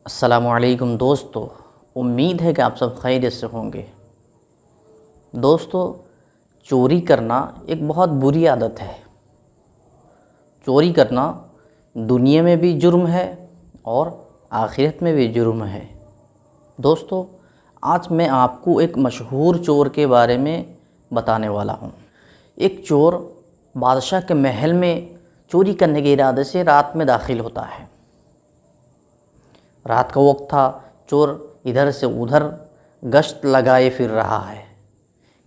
अस्सलामुअलैकुम दोस्तों, उम्मीद है कि आप सब खैरियत से होंगे। दोस्तों, चोरी करना एक बहुत बुरी आदत है। चोरी करना दुनिया में भी जुर्म है और आखिरत में भी जुर्म है। दोस्तों, आज मैं आपको एक मशहूर चोर के बारे में बताने वाला हूँ। एक चोर बादशाह के महल में चोरी करने के इरादे से रात में दाखिल होता है। रात का वक्त था। चोर इधर से उधर गश्त लगाए फिर रहा है,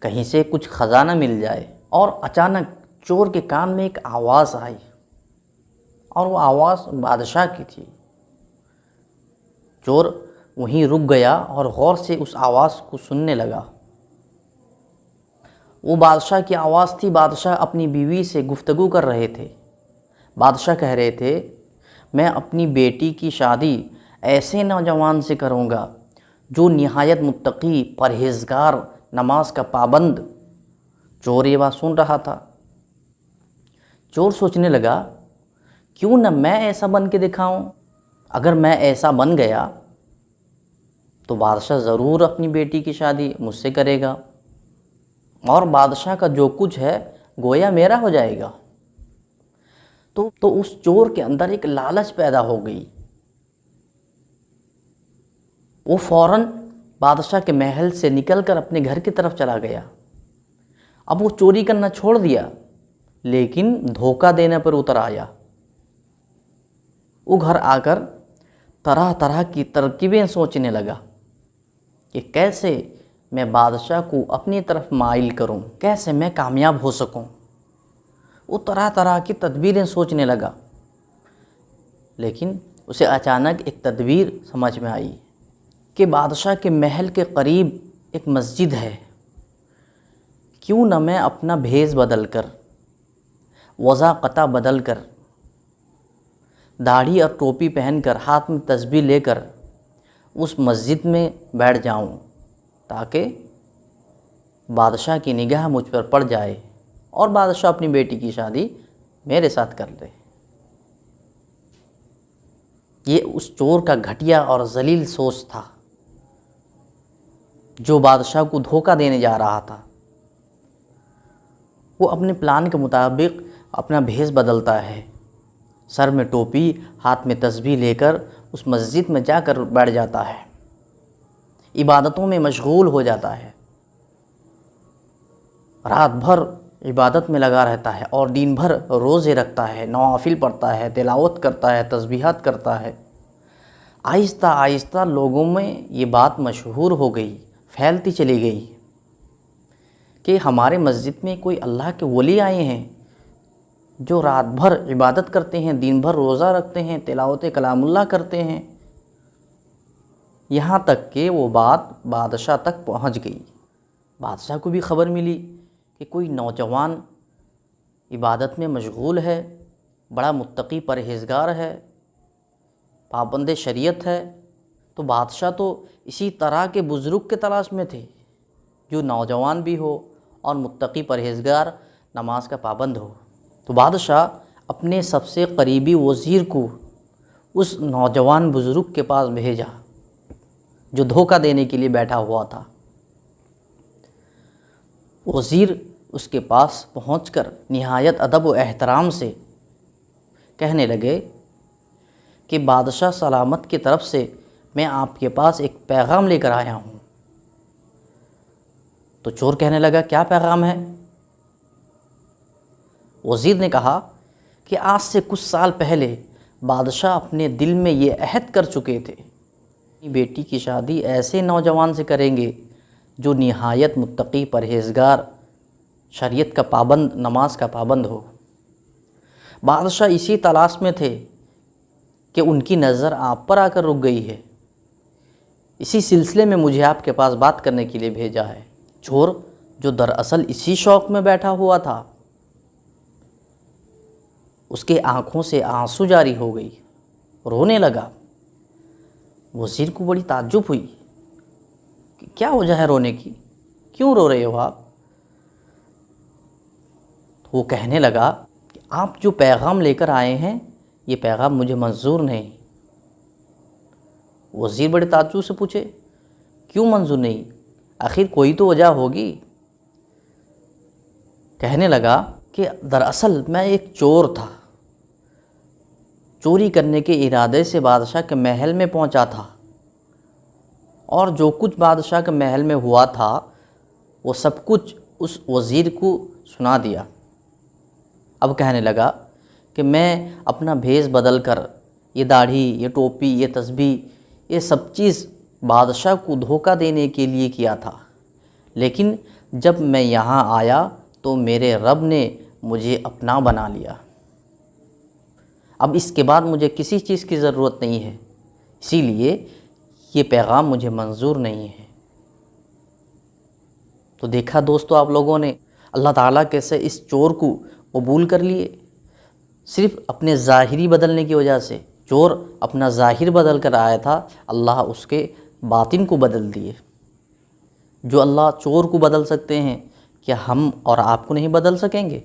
कहीं से कुछ ख़जाना मिल जाए। और अचानक चोर के कान में एक आवाज़ आई और वो आवाज़ बादशाह की थी। चोर वहीं रुक गया और गौर से उस आवाज़ को सुनने लगा। वो बादशाह की आवाज़ थी। बादशाह अपनी बीवी से गुफ्तगू कर रहे थे। बादशाह कह रहे थे, मैं अपनी बेटी की शादी ऐसे नौजवान से करूँगा जो निहायत मुत्तकी, परहेज़गार, नमाज का पाबंद। चोर ये बात सुन रहा था। चोर सोचने लगा, क्यों न मैं ऐसा बन के दिखाऊं। अगर मैं ऐसा बन गया तो बादशाह ज़रूर अपनी बेटी की शादी मुझसे करेगा और बादशाह का जो कुछ है गोया मेरा हो जाएगा। तो उस चोर के अंदर एक लालच पैदा हो गई। वो फ़ौरन बादशाह के महल से निकलकर अपने घर की तरफ चला गया। अब वो चोरी करना छोड़ दिया, लेकिन धोखा देने पर उतर आया। वो घर आकर तरह तरह की तरकीबें सोचने लगा कि कैसे मैं बादशाह को अपनी तरफ माइल करूं, कैसे मैं कामयाब हो सकूं। वो तरह तरह की तदबीरें सोचने लगा, लेकिन उसे अचानक एक तदबीर समझ में आई कि बादशाह के महल के करीब एक मस्जिद है। क्यों न मैं अपना भेष बदल कर, वज़ाक़ता बदल कर, दाढ़ी और टोपी पहनकर, हाथ में तस्बीह लेकर उस मस्जिद में बैठ जाऊं, ताकि बादशाह की निगाह मुझ पर पड़ जाए और बादशाह अपनी बेटी की शादी मेरे साथ कर ले। ये उस चोर का घटिया और जलील सोच था, जो बादशाह को धोखा देने जा रहा था। वो अपने प्लान के मुताबिक अपना भेष बदलता है, सर में टोपी, हाथ में तस्बीह लेकर उस मस्जिद में जाकर बैठ जाता है, इबादतों में मशगूल हो जाता है, रात भर इबादत में लगा रहता है और दिन भर रोज़े रखता है, नवाफिल पढ़ता है, तिलावत करता है, तस्बीहात करता है। आहिस्ता आहिस्ता लोगों में ये बात मशहूर हो गई, फैलती चली गई कि हमारे मस्जिद में कोई अल्लाह के वली आए हैं जो रात भर इबादत करते हैं, दिन भर रोज़ा रखते हैं, तिलावत कलामुल्लाह करते हैं। यहाँ तक कि वो बात बादशाह तक पहुँच गई। बादशाह को भी खबर मिली कि कोई नौजवान इबादत में मशगूल है, बड़ा मुत्तकी परहेज़गार है, पाबंद शरीयत है। तो बादशाह तो इसी तरह के बुज़ुर्ग के तलाश में थे जो नौजवान भी हो और मुत्तकी परहेज़गार, नमाज का पाबंद हो। तो बादशाह अपने सबसे करीबी वज़ीर को उस नौजवान बुज़ुर्ग के पास भेजा जो धोखा देने के लिए बैठा हुआ था। वज़ीर उसके पास पहुंचकर निहायत अदब व एहतराम से कहने लगे कि बादशाह सलामत की तरफ से मैं आपके पास एक पैगाम लेकर आया हूँ। तो चोर कहने लगा, क्या पैगाम है? वज़ीर ने कहा कि आज से कुछ साल पहले बादशाह अपने दिल में ये अहद कर चुके थे, बेटी की शादी ऐसे नौजवान से करेंगे जो निहायत मुत्तकी, परहेज़गार, शरीयत का पाबंद, नमाज का पाबंद हो। बादशाह इसी तलाश में थे कि उनकी नज़र आप पर आकर रुक गई है। इसी सिलसिले में मुझे आपके पास बात करने के लिए भेजा है। चोर, जो दरअसल इसी शौक़ में बैठा हुआ था, उसके आँखों से आंसू जारी हो गई, रोने लगा। वज़ीर को बड़ी ताज्जुब हुई कि क्या वजह है रोने की, क्यों रो रहे हो आप? तो वो कहने लगा कि आप जो पैगाम लेकर आए हैं, ये पैगाम मुझे मंजूर नहीं। वज़ीर बड़े ताज्जुब से पूछे, क्यों मंजूर नहीं, आखिर कोई तो वजह होगी। कहने लगा कि दरअसल मैं एक चोर था, चोरी करने के इरादे से बादशाह के महल में पहुंचा था और जो कुछ बादशाह के महल में हुआ था वो सब कुछ उस वज़ीर को सुना दिया। अब कहने लगा कि मैं अपना भेष बदल कर, ये दाढ़ी, ये टोपी, ये तस्बीह, ये सब चीज़ बादशाह को धोखा देने के लिए किया था, लेकिन जब मैं यहाँ आया तो मेरे रब ने मुझे अपना बना लिया। अब इसके बाद मुझे किसी चीज़ की ज़रूरत नहीं है, इसीलिए ये पैगाम मुझे मंजूर नहीं है। तो देखा दोस्तों आप लोगों ने, अल्लाह ताला कैसे इस चोर को कबूल कर लिए, सिर्फ़ अपने ज़ाहिरी बदलने की वजह से। चोर अपना ज़ाहिर बदल कर आया था, अल्लाह उसके बातिन को बदल दिए। जो अल्लाह चोर को बदल सकते हैं, क्या हम और आपको नहीं बदल सकेंगे?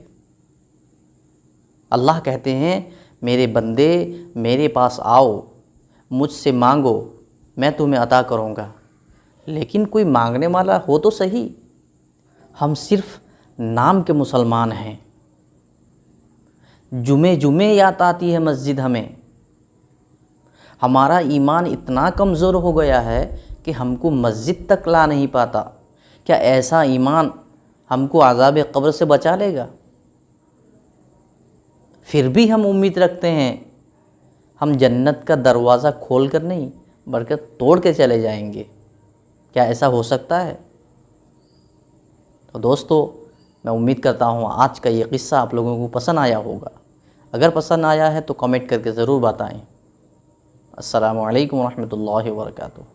अल्लाह कहते हैं, मेरे बंदे मेरे पास आओ, मुझसे मांगो, मैं तुम्हें अता करूँगा। लेकिन कोई मांगने वाला हो तो सही। हम सिर्फ़ नाम के मुसलमान हैं। जुमे जुमे याद आती है मस्जिद हमें। हमारा ईमान इतना कमज़ोर हो गया है कि हमको मस्जिद तक ला नहीं पाता। क्या ऐसा ईमान हमको अज़ाब क़ब्र से बचा लेगा? फिर भी हम उम्मीद रखते हैं हम जन्नत का दरवाज़ा खोल कर नहीं बल्कि तोड़ के चले जाएंगे। क्या ऐसा हो सकता है? तो दोस्तों, मैं उम्मीद करता हूँ आज का ये क़िस्सा आप लोगों को पसंद आया होगा। अगर पसंद आया है तो कमेंट करके ज़रूर बताएं। अस्सलामु अलैकुम व रहमतुल्लाहि व बरकातुहू।